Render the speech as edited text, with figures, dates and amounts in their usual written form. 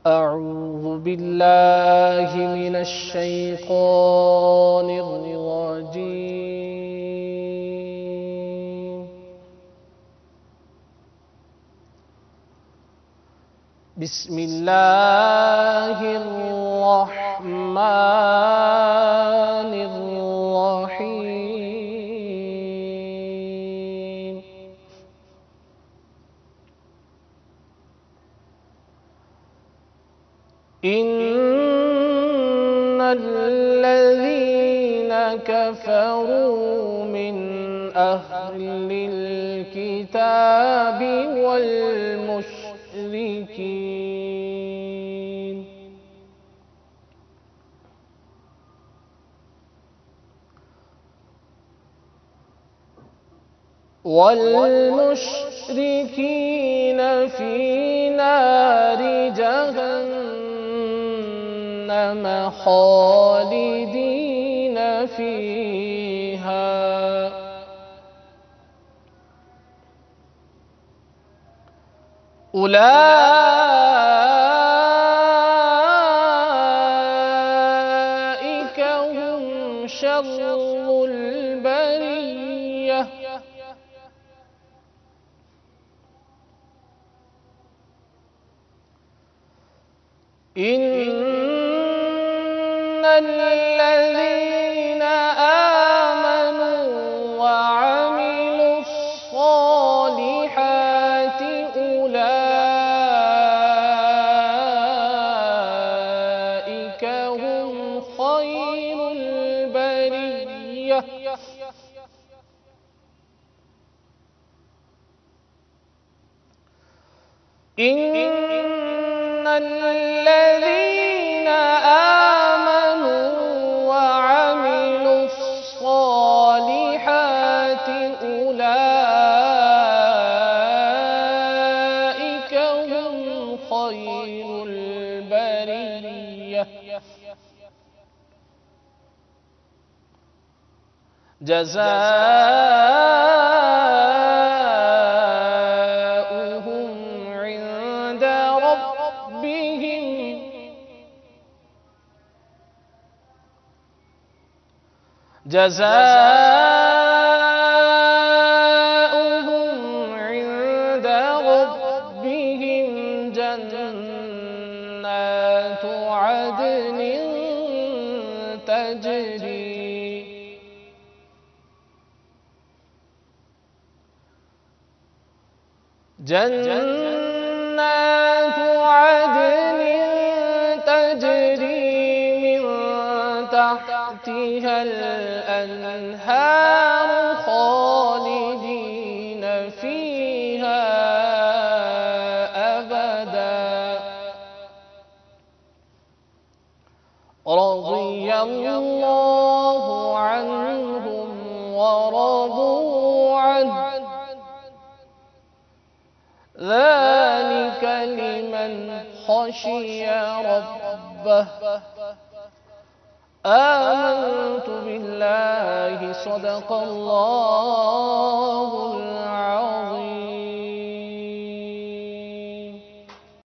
أعوذ بالله من الشيطان الرجيم. بسم الله الرحمن الرحيم. إن الذين كفروا من أهل الكتاب والمشركين في نار جهنم خالدين فيها أولئك هم شر البرية. إن الذين آمنوا وعملوا الصالحات أولئك هم خير البرية. إن الذين آمنوا وعملوا الصالحات أولئك هم خير البرية. جزاؤهم عند ربهم جنات عدن تجري من تحتها الأنهار خالدين فيها أبدا. رضي الله عنهم ورضوا عنه ذلك لمن خشي ربه. آمنت بالله. صدق الله العظيم.